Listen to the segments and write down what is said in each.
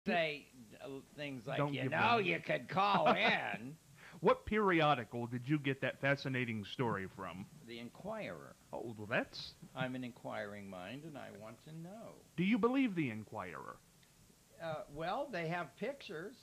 say things like, Don't you give know, them. you could call in What periodical did you get that fascinating story from? the Inquirer. Oh, well, that's. I'm an inquiring mind, and I want to know. Do you believe the Inquirer? Well, they have pictures.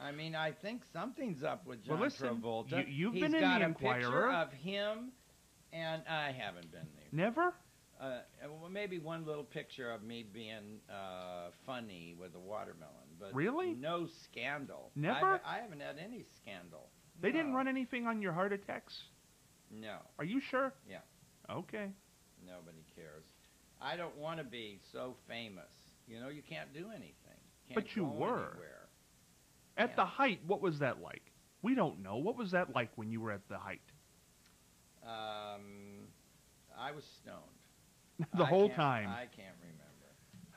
I mean, I think something's up with Well, John listen, Travolta. you've He's been in got the a picture Inquirer. of him, and I haven't been there. Never? Well, maybe one little picture of me being funny with a watermelon, but Really? no scandal. Never? I haven't had any scandal. They didn't No. run anything on your heart attacks? No. Are you sure? Yeah. Okay. Nobody cares. I don't want to be so famous. You know, you can't do anything. Can't But you go were. anywhere. At Yeah. the height, what was that like? We don't know. What was that like when you were at the height? I was stoned. The I whole can't- time. I can't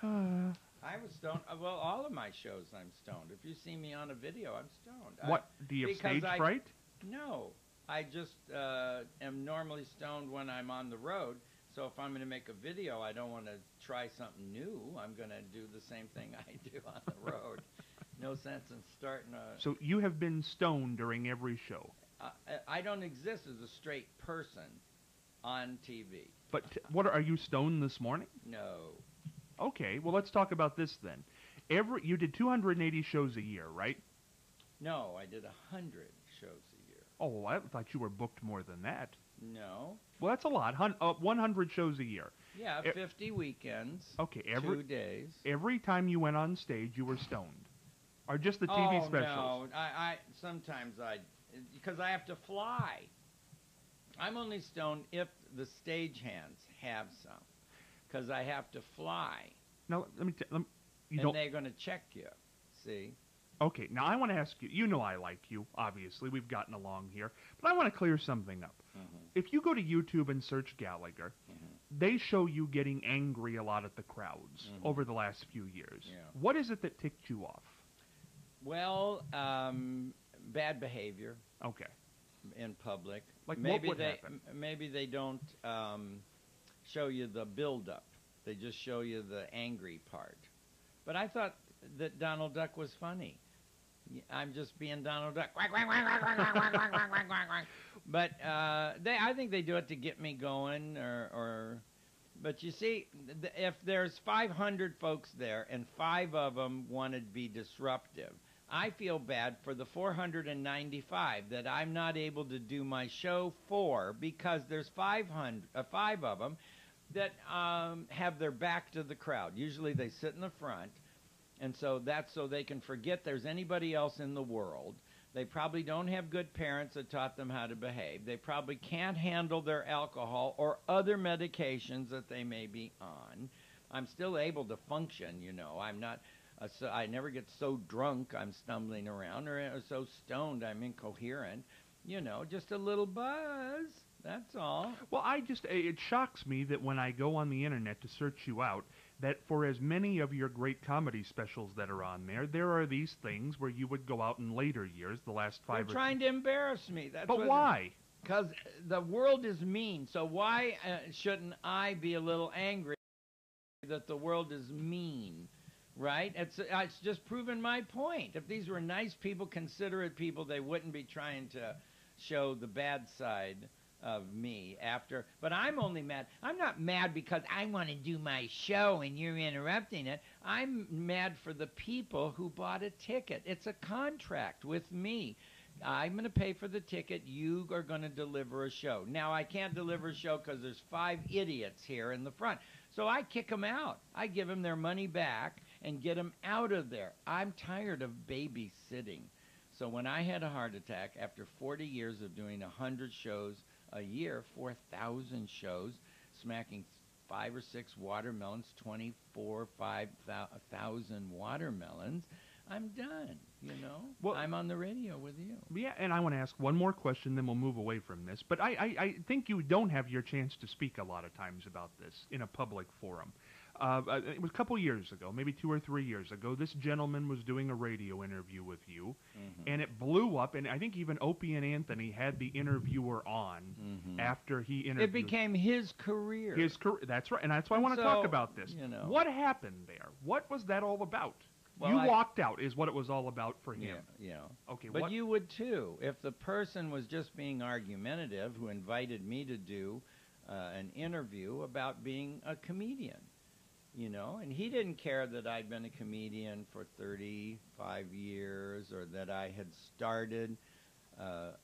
remember. I was stoned. Well, all of my shows, I'm stoned. If you see me on a video, I'm stoned. What? Do you have because stage fright? No, I just am normally stoned when I'm on the road. So if I'm going to make a video, I don't want to try something new. I'm going to do the same thing I do on the road. No sense in starting a. So you have been stoned during every show. I don't exist as a straight person on TV. But what are you stoned this morning? No. Okay, well let's talk about this then. You did 280 shows a year, right? No, I did 100 shows a year. Oh, I thought you were booked more than that. No. Well, that's a lot. 100 shows a year. Yeah, 50 weekends. Okay, 2 days. every time you went on stage, you were stoned, or just the TV specials? No, I sometimes because I have to fly. I'm only stoned if the stagehands have some, because I have to fly, Now let me. You and don't. they're going to check you. See? Okay, now I want to ask you. You know I like you. Obviously, we've gotten along here, but I want to clear something up. If you go to YouTube and search Gallagher, they show you getting angry a lot at the crowds over the last few years. Yeah. What is it that ticked you off? Well, bad behavior Okay. in public. Like maybe what would they happen? maybe they don't show you the build-up. They just show you the angry part. But I thought that Donald Duck was funny. I'm just being Donald Duck. Quack, quack, quack, quack, quack, quack, quack, quack, quack, quack, quack. But I think they do it to get me going, or. But you see, if there's 500 folks there and 5 of them want to be disruptive, I feel bad for the 495 that I'm not able to do my show for, because there's 5 of them that have their back to the crowd. Usually they sit in the front, and so that's so they can forget there's anybody else in the world. They probably don't have good parents that taught them how to behave. They probably can't handle their alcohol or other medications that they may be on. I'm still able to function, you know. I'm not, so I never get so drunk I'm stumbling around, or so stoned I'm incoherent. You know, just a little buzz, that's all. Well, it shocks me that when I go on the internet to search you out, that for as many of your great comedy specials that are on there, there are these things where you would go out in later years, the last 5 They're trying to embarrass me. That's But why? Because the world is mean. So why shouldn't I be a little angry that the world is mean? Right? It's just proven my point. If these were nice people, considerate people, they wouldn't be trying to show the bad side of me after. But I'm only mad. I'm not mad because I want to do my show and you're interrupting it. I'm mad for the people who bought a ticket. It's a contract with me. I'm going to pay for the ticket. You are going to deliver a show. Now, I can't deliver a show because there's 5 idiots here in the front. So I kick them out. I give them their money back and get them out of there. I'm tired of babysitting. So when I had a heart attack after 40 years of doing 100 shows a year, 4,000 shows, smacking 5 or 6 watermelons, 5,000 watermelons, I'm done, you know? Well, I'm on the radio with you. Yeah, and I want to ask one more question, then we'll move away from this. But I think you don't have your chance to speak a lot of times about this in a public forum. It was a couple years ago, maybe 2 or 3 years ago, this gentleman was doing a radio interview with you, and it blew up, and I think even Opie and Anthony had the interviewer on after he interviewed. It became his career. His career, that's right, and that's why I want to talk about this. You know. What happened there? What was that all about? Well, You walked out is what it was all about for him. Yeah. Okay, But what? you would too. If the person was just being argumentative who invited me to do an interview about being a comedian, and he didn't care that I'd been a comedian for 35 years or that I had started a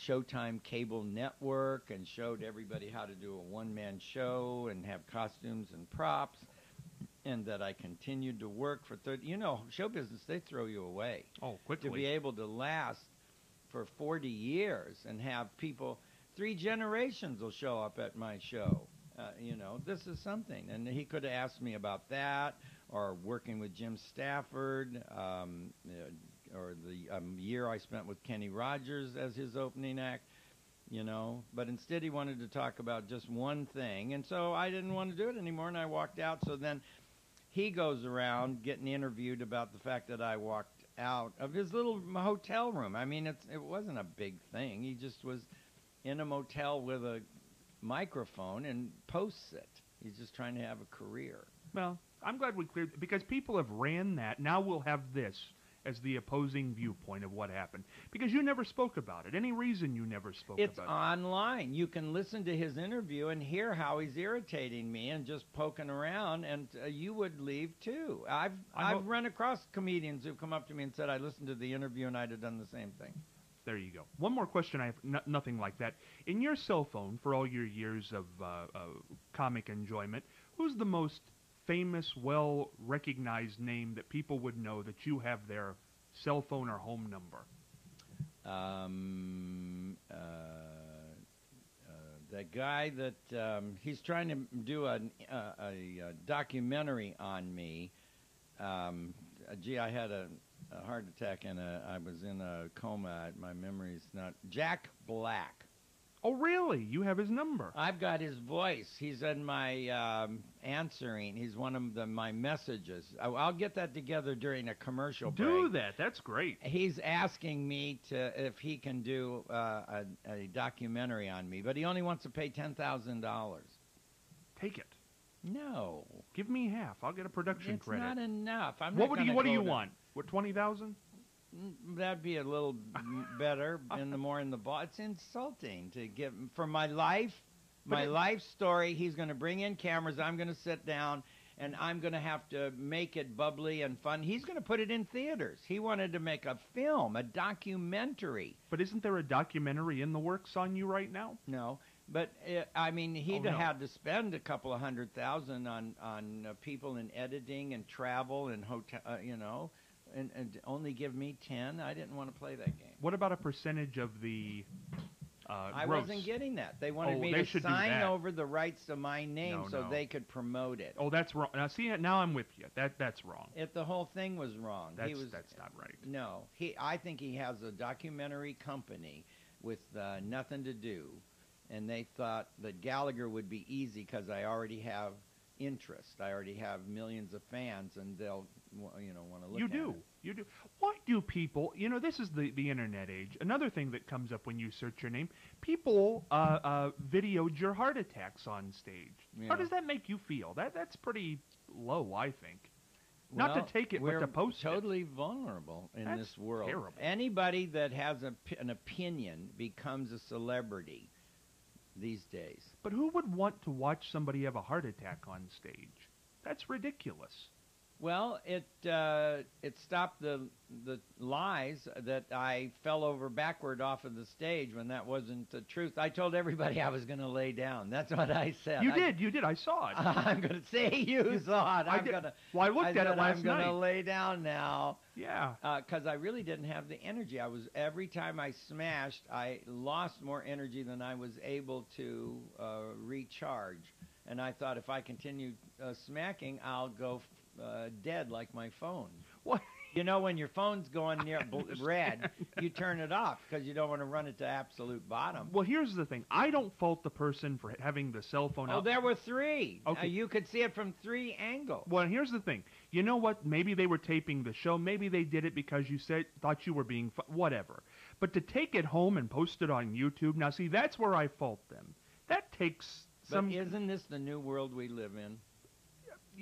Showtime cable network and showed everybody how to do a one-man show and have costumes and props, and that I continued to work for 30. Show business, they throw you away. Oh, quickly. To be able to last for 40 years and have people, 3 generations will show up at my show. This is something. And he could have asked me about that, or working with Jim Stafford, or the year I spent with Kenny Rogers as his opening act. But instead he wanted to talk about just one thing, and so I didn't want to do it anymore, and I walked out. So then he goes around getting interviewed about the fact that I walked out of his little hotel room. I mean, it wasn't a big thing. He just was in a motel with a microphone and posts it. He's just trying to have a career. Well, I'm glad we cleared, because people have ran that. Now we'll have this as the opposing viewpoint of what happened, because you never spoke about it. Any reason you never spoke It's about it? online. You can listen to his interview and hear how he's irritating me and just poking around, and you would leave too. I've run across comedians who've come up to me and said, I listened to the interview and I'd have done the same thing. There you go. One more question. I have nothing like that. In your cell phone, for all your years of comic enjoyment, who's the most famous, well-recognized name that people would know that you have their cell phone or home number? The guy that he's trying to do a documentary on me. I had a heart attack and I was in a coma. My memory's not. Jack Black. Oh, really? You have his number. I've got his voice. He's in my answering. He's one of my messages. I'll get that together during a commercial break. Do that. That's great. He's asking me if he can do a documentary on me, but he only wants to pay $10,000. Take it. No. Give me half. I'll get a production credit. It's not enough. What do you want? What, 20,000? That'd be a little better, and the more in the ball. It's insulting to give for my life, life story. He's going to bring in cameras. I'm going to sit down, and I'm going to have to make it bubbly and fun. He's going to put it in theaters. He wanted to make a film, a documentary. But isn't there a documentary in the works on you right now? No. But he'd had to spend a couple of $100,000 on people in editing and travel and hotel, and only give me 10. I didn't want to play that game. What about a percentage of the I gross? wasn't getting that. They wanted me they to should sign over the rights to my name so they could promote it. Oh, that's wrong. Now, see, now I'm with you. That's wrong. The whole thing was wrong. That's not right. No, I think he has a documentary company with nothing to do. And they thought that Gallagher would be easy because I already have interest. I already have millions of fans, and they'll, want to look at it. You do. Why do people, this is the internet age. Another thing that comes up when you search your name, people videoed your heart attacks on stage. Yeah. How does that make you feel? That's pretty low, I think. Not to take it, but to post it. We're totally vulnerable in this world. Terrible. Anybody that has an opinion becomes a celebrity these days. But who would want to watch somebody have a heart attack on stage? That's ridiculous. Well, it stopped the lies that I fell over backward off of the stage when that wasn't the truth. I told everybody I was going to lay down. That's what I said. You did. I saw it. I'm going to say you saw it. I looked at it last night. I'm going to lay down now. Yeah. Because I really didn't have the energy. Every time I smashed, I lost more energy than I was able to recharge. And I thought if I continue smacking, I'll go dead like my phone. What? When your phone's going near red, you turn it off because you don't want to run it to absolute bottom. Well, here's the thing. I don't fault the person for having the cell phone out. Oh, there were 3. Okay. You could see it from 3 angles. Well, here's the thing. You know what? Maybe they were taping the show. Maybe they did it because you thought you were being whatever. But to take it home and post it on YouTube, now see, that's where I fault them. That takes some... But isn't this the new world we live in?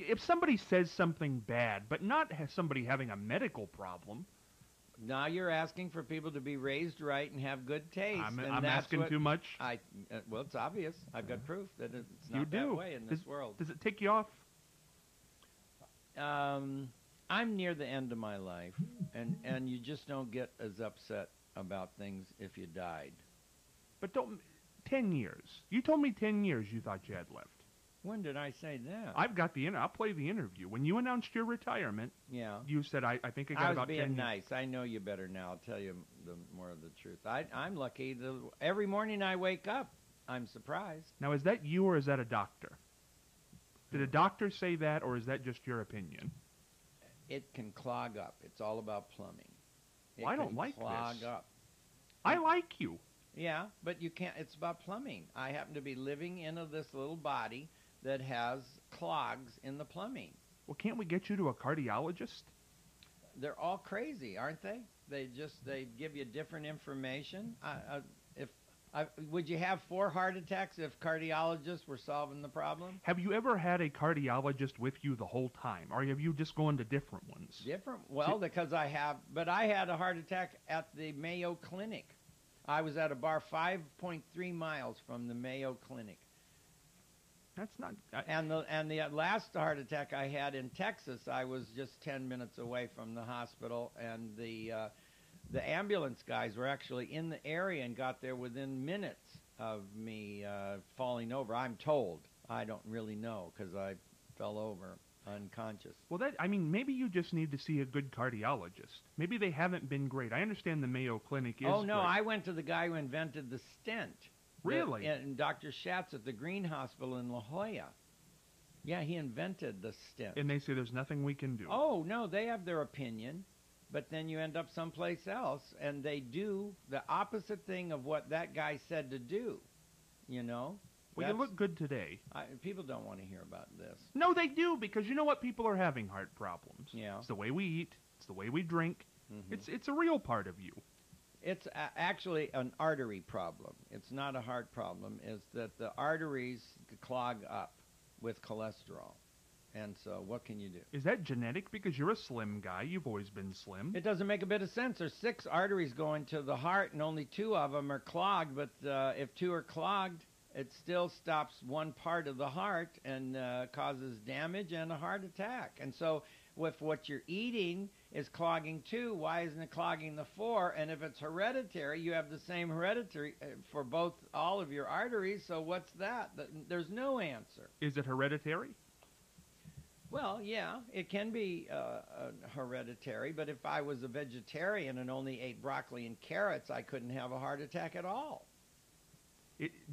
if somebody says something bad, but not somebody having a medical problem, Now you're asking for people to be raised right and have good taste. I'm asking too much. Well, it's obvious. I've got proof that it's You not do. that way in this world. Does it tick you off? I'm near the end of my life, and you just don't get as upset about things if you died. But 10 years. You told me 10 years you thought you had left. When did I say that? I've got I'll play the interview. When you announced your retirement, Yeah. you said, I think I got I was about 10 being years. nice. I know you better now. I'll tell you more of the truth. I'm lucky. Every morning I wake up, I'm surprised. Now, is that you or is that a doctor? Did a doctor say that, or is that just your opinion? It can clog up. It's all about plumbing. Well, I don't like clog this. up. I like you. Yeah, but you can't. It's about plumbing. I happen to be living in this little body that has clogs in the plumbing. Well, can't we get you to a cardiologist? They're all crazy, aren't they? They give you different information. Would you have 4 heart attacks if cardiologists were solving the problem? Have you ever had a cardiologist with you the whole time, or have you just gone to different ones? Different? Well, because I had a heart attack at the Mayo Clinic. I was at a bar 5.3 miles from the Mayo Clinic. That's not. And the last heart attack I had in Texas, I was just 10 minutes away from the hospital, and the ambulance guys were actually in the area and got there within minutes of me falling over. I'm told. I don't really know because I fell over unconscious. Well, maybe you just need to see a good cardiologist. Maybe they haven't been great. I understand the Mayo Clinic is Oh, no, great. I went to the guy who invented the stent. Really? And Dr. Schatz at the Green Hospital in La Jolla. Yeah, he invented the stent. And they say there's nothing we can do. Oh, no, they have their opinion, but then you end up someplace else, and they do the opposite thing of what that guy said to do, you know? Well, you look good today. People don't want to hear about this. No, they do, because you know what? People are having heart problems. Yeah. It's the way we eat. It's the way we drink. Mm-hmm. It's a real part of you. It's actually an artery problem. It's not a heart problem. It's that the arteries clog up with cholesterol. And so what can you do? Is that genetic? Because you're a slim guy. You've always been slim. It doesn't make a bit of sense. There's 6 arteries going to the heart, and only 2 of them are clogged. But if 2 are clogged, it still stops one part of the heart and causes damage and a heart attack. And so if what you're eating is clogging 2, why isn't it clogging the 4? And if it's hereditary, you have the same hereditary for all of your arteries. So what's that? There's no answer. Is it hereditary? Well, yeah, it can be hereditary, but if I was a vegetarian and only ate broccoli and carrots, I couldn't have a heart attack at all.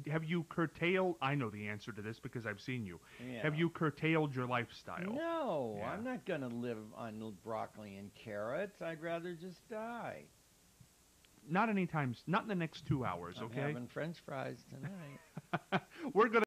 Have you curtailed? I know the answer to this because I've seen you. Yeah. Have you curtailed your lifestyle? No, Yeah. I'm not going to live on broccoli and carrots. I'd rather just die. Not in the next 2 hours, okay? I'm having French fries tonight. We're going to